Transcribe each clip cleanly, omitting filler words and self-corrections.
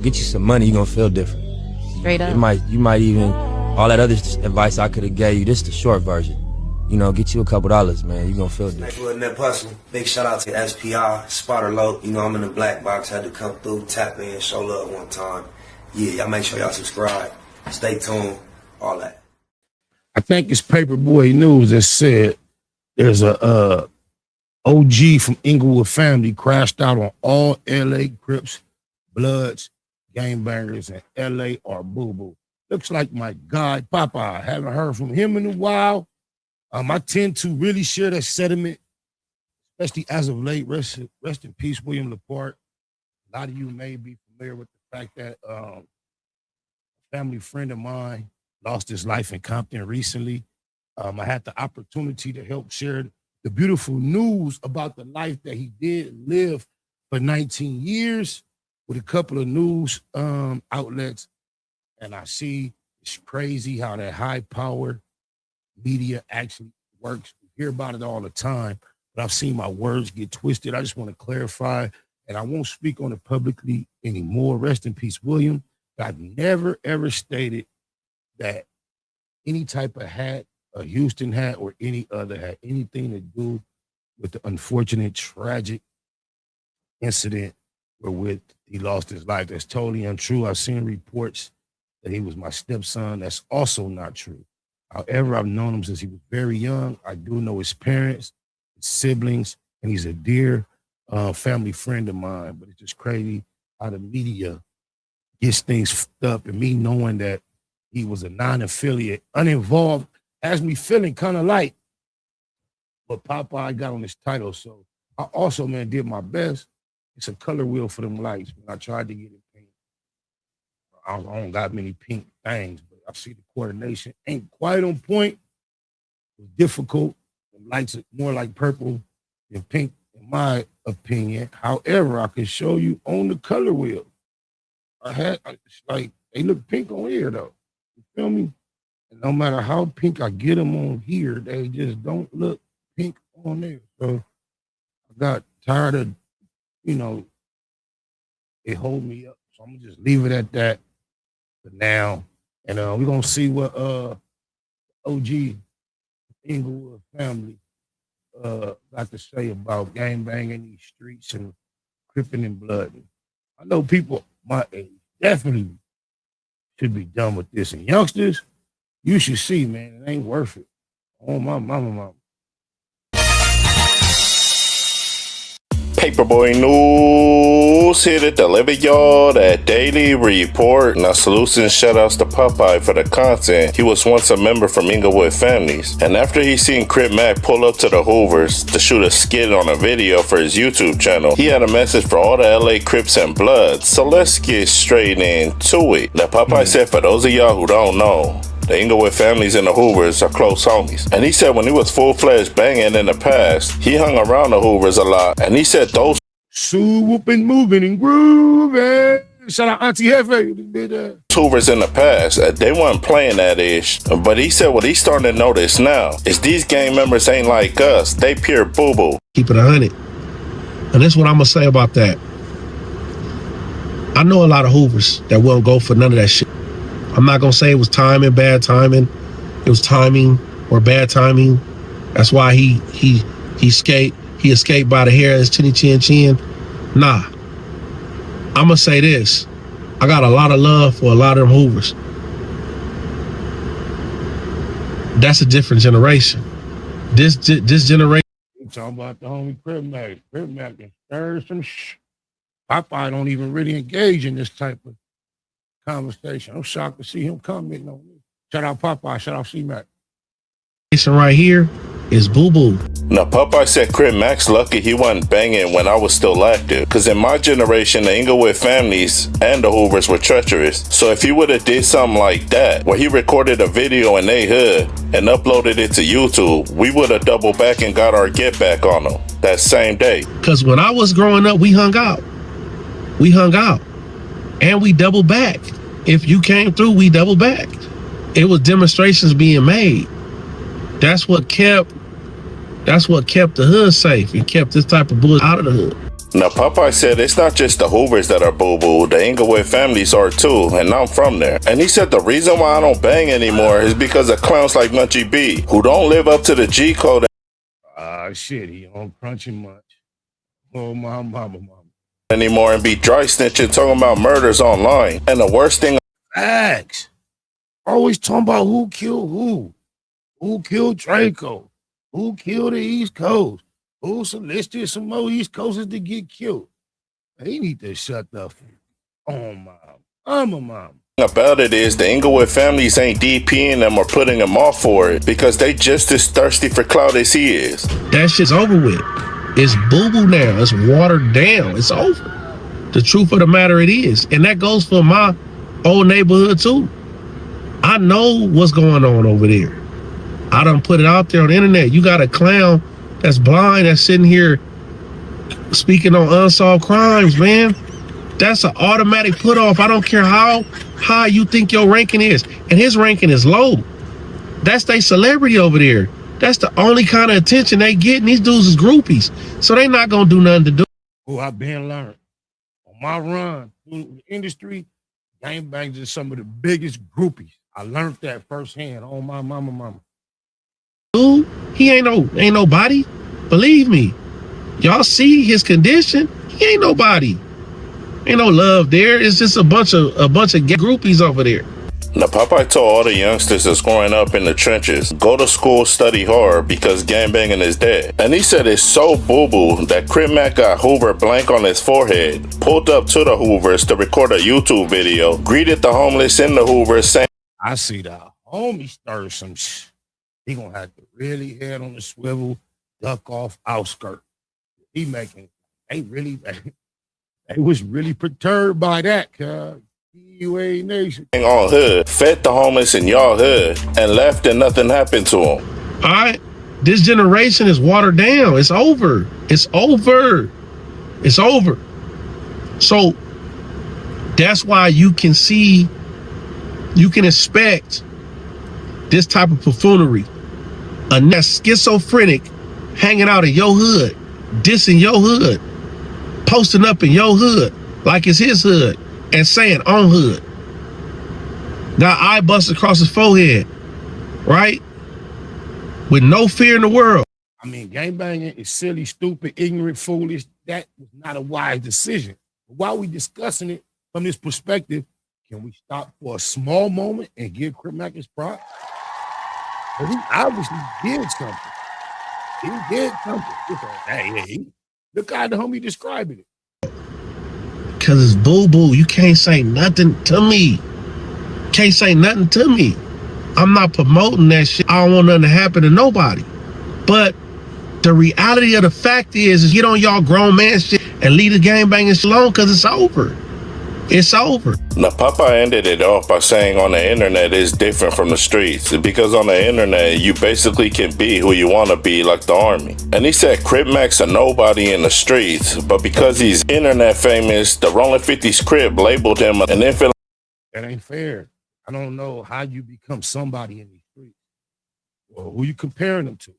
Get you some money, you're gonna feel different. Straight up. You might even, all that other advice I could have gave you, this is the short version. You know, get you a couple dollars, man, you're gonna feel different. Inglewood Net Hustle. Big shout out to SPR, Spotter Low. You know, I'm in the black box, had to come through, tap in, show love one time. Yeah, y'all make sure y'all subscribe. Stay tuned, all that. I think it's Paperboy News that said there's a OG from Inglewood family crashed out on all LA Crips, Bloods, gangbangers, and LA are boo-boo. Looks like my guy, Popeye. Haven't heard from him in a while. I tend to really share that sentiment, especially as of late. Rest in peace, William Laporte. A lot of you may be familiar with the fact that a family friend of mine lost his life in Compton recently. I had the opportunity to help share the beautiful news about the life that he did live for 19 years with a couple of news outlets. And I see it's crazy how that high-powered media actually works. We hear about it all the time, but I've seen my words get twisted. I just want to clarify, and I won't speak on it publicly anymore. Rest in peace, William. But I've never, ever stated that any type of hat, a Houston hat or any other had anything to do with the unfortunate, tragic incident wherewith he lost his life. That's totally untrue. I've seen reports that he was my stepson. That's also not true. However, I've known him since he was very young. I do know his parents, his siblings, and he's a dear family friend of mine. But it's just crazy how the media gets things fucked up, and me knowing that he was a non-affiliate, uninvolved, has me feeling kind of like what Popeye got on his title. So I also, man, did my best. It's a color wheel for them lights. I tried to get it pink. I don't got many pink things, but I see the coordination ain't quite on point. It's difficult. The lights are more like purple than pink, in my opinion. However, I can show you on the color wheel. It's like, they look pink on here, though. You feel me? And no matter how pink I get them on here, they just don't look pink on there. So I got tired of, it hold me up. So I'm going to just leave it at that for now. And we're going to see what OG Inglewood family got to say about gangbanging these streets and cripping and blooding. I know people my age definitely should be done with this. And youngsters, you should see, man, it ain't worth it. Oh, my mama. Paperboy News here to deliver y'all that daily report. Now salutes and shout outs to Popeye for the content. He was once a member from Inglewood families, and after he seen Crip Mac pull up to the Hoovers to shoot a skit on a video for his YouTube channel, he had a message for all the LA Crips and Bloods. So let's get straight into it. Now Popeye said, for those of y'all who don't know, the Inglewood families and the Hoovers are close homies. And he said when he was full-fledged banging in the past, he hung around the Hoovers a lot. And he said those Sue whooping, moving, and grooving. Shout out Auntie Hefe. Hoovers in the past, they weren't playing that ish. But he said what he's starting to notice now is these gang members ain't like us. They pure boo-boo. Keep it 100. And that's what I'm going to say about that. I know a lot of Hoovers that won't go for none of that shit. I'm not going to say it was timing, bad timing. It was timing or bad timing. That's why he escaped. He escaped by the hair of his chinny chin chin. Nah. I'm going to say this. I got a lot of love for a lot of them Hoovers. That's a different generation. This generation. I'm talking about the homie Crip Mac. Crip Mac can stir some Popeye don't even really engage in this type of conversation. I'm shocked to see him commenting on me. Shout out Popeye, shout out C-Mac. This right here is boo-boo. Now Popeye said Crip Mac's lucky he wasn't banging when I was still active, because in my generation the Inglewood families and the Hoovers were treacherous. So if he would have did something like that, where he recorded a video in they hood and uploaded it to YouTube, we would have doubled back and got our get back on him that same day. Because when I was growing up, we hung out. And we doubled back. If you came through, we doubled back. It was demonstrations being made. That's what kept the hood safe and kept this type of bullshit out of the hood. Now, Popeye said it's not just the Hoovers that are boo-boo, the Inglewood families are too, and I'm from there. And he said the reason why I don't bang anymore is because of clowns like Munchie B, who don't live up to the G code. Shit, he on crunching much. Oh, my mama. Anymore and be dry snitching talking about murders online. And the worst thing, Facts. Always talking about who killed who killed Draco, who killed the East Coast, who solicited some more East Coasters to get killed. They need to shut the mom. about it is the Inglewood families ain't DPing them or putting them off for it because they just as thirsty for clout as he is. That shit's over with. It's boo-boo now. It's watered down. It's over. The truth of the matter it is. And that goes for my old neighborhood too. I know what's going on over there. I done put it out there on the internet. You got a clown that's blind that's sitting here speaking on unsolved crimes, man. That's an automatic put off. I don't care how high you think your ranking is. And his ranking is low. That's their celebrity over there. That's the only kind of attention they get. And these dudes is groupies. So they not going to do nothing to do. Oh, I've been learned. On my run through the industry, gangbangs are some of the biggest groupies. I learned that firsthand on my mama. Dude, he ain't nobody. Believe me. Y'all see his condition? He ain't nobody. Ain't no love there. It's just a bunch of groupies over there. Now, Popeye told all the youngsters that's growing up in the trenches, go to school, study hard, because gangbanging is dead. And he said it's so boo-boo that Crip Mac got Hoover blank on his forehead, pulled up to the Hoovers to record a YouTube video, greeted the homeless in the Hoovers, saying, I see the homie stir some shit. He gonna have to really head on the swivel, duck off outskirt. He making, they was really perturbed by that, cuz. UA Nation. On hood, fed the homeless in y'all hood, and left and nothing happened to him. All right, this generation is watered down. It's over. It's over. It's over. So that's why you can expect this type of buffoonery. A schizophrenic hanging out in your hood, dissing your hood, posting up in your hood like it's his hood, and saying on hood. Now I bust across his forehead, right? With no fear in the world. I mean, gangbanging is silly, stupid, ignorant, foolish. That was not a wise decision. But while we discussing it from this perspective, can we stop for a small moment and give Crip Mac his props? But he obviously did something. He did something. Look how the homie describing it. Because it's boo-boo. You can't say nothing to me. Can't say nothing to me. I'm not promoting that shit. I don't want nothing to happen to nobody. But the reality of the fact is get on y'all grown man shit and leave the gangbanging shit alone because it's over. It's over. Now, Popeye ended it off by saying on the internet is different from the streets because on the internet, you basically can be who you want to be like the army. And he said Crip Mac's a nobody in the streets, but because he's internet famous, the Rolling 50s Crip labeled him an infant. That ain't fair. I don't know how you become somebody in these streets or who you comparing them to.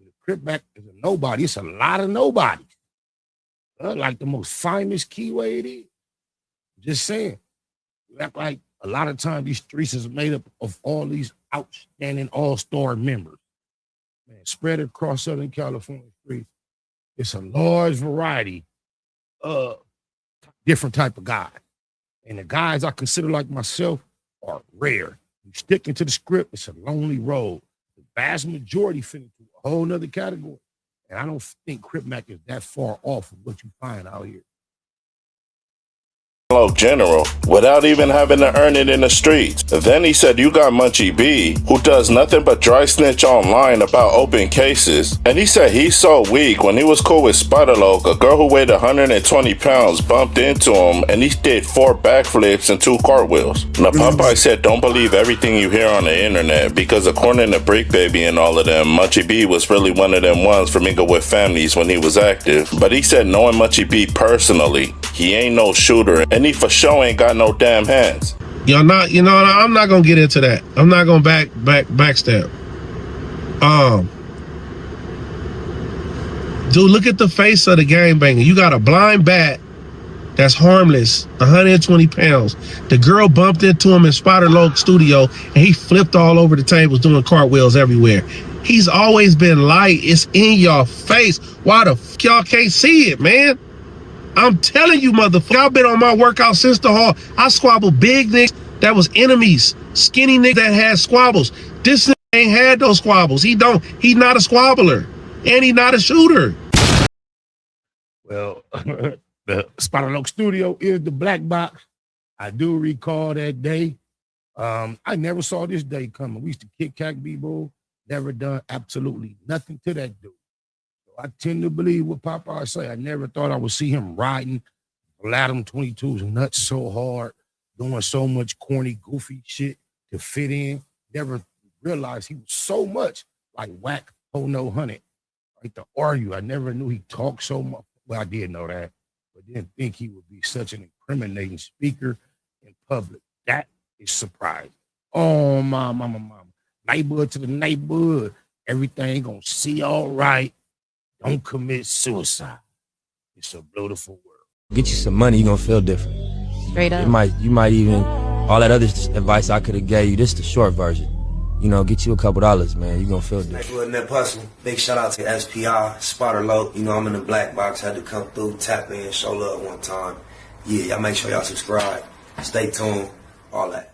The Crip Mac is a nobody. It's a lot of nobodies. Like the most famous keyway it is. Just saying, we act like a lot of times these streets is made up of all these outstanding all-star members. Man, spread across Southern California streets, it's a large variety of different type of guys. And the guys I consider like myself are rare. You sticking to the script, it's a lonely road. The vast majority fit into a whole nother category. And I don't think Crip Mac is that far off of what you find out here. General without even having to earn it in the streets. Then he said you got Munchie B, who does nothing but dry snitch online about open cases. And he said he's so weak when he was cool with Spider-Loke, a girl who weighed 120 pounds bumped into him and he did 4 backflips and 2 cartwheels. Now Popeye said don't believe everything you hear on the internet because according to Brick Baby and all of them, Munchie B was really one of them ones from Inglewood families when he was active. But he said knowing Munchie B personally, he ain't no shooter and he for sure ain't got no damn hands. I'm not gonna get into that. I'm not gonna backstab. Dude, look at the face of the gangbanger. You got a blind bat that's harmless, 120 pounds. The girl bumped into him in Spider Loc studio, and he flipped all over the tables doing cartwheels everywhere. He's always been light. It's in your face. Why the f y'all can't see it, man? I'm telling you, motherfucker, I've been on my workout since the hall. I squabbled big niggas that was enemies, skinny niggas that had squabbles. This nigga ain't had those squabbles. He not a squabbler, and he not a shooter. Well, the Spider Loc studio is the black box. I do recall that day. I never saw this day coming. We used to kick Cack B-Bull, never done absolutely nothing to that dude. So I tend to believe what Popeye say. I never thought I would see him riding Latham 22's nuts so hard, doing so much corny, goofy shit to fit in. Never realized he was so much like Whack Ho-No Hunted. Like to argue. I never knew he talked so much. Well, I did know that, but didn't think he would be such an incriminating speaker in public. That is surprising. Oh, my mama. Neighborhood to the neighborhood. Everything gonna see all right. Don't commit suicide. It's a beautiful world. Get you some money, you're gonna feel different. Straight up. You might even, all that other advice I could have gave you, this the short version. You know, get you a couple dollars, man. You're gonna feel different. Inglewood and Hustle. Big shout out to SPI, Spider Loc. You know, I'm in the black box. Had to come through, tap in, show love one time. Yeah, y'all make sure y'all subscribe. Stay tuned. All that.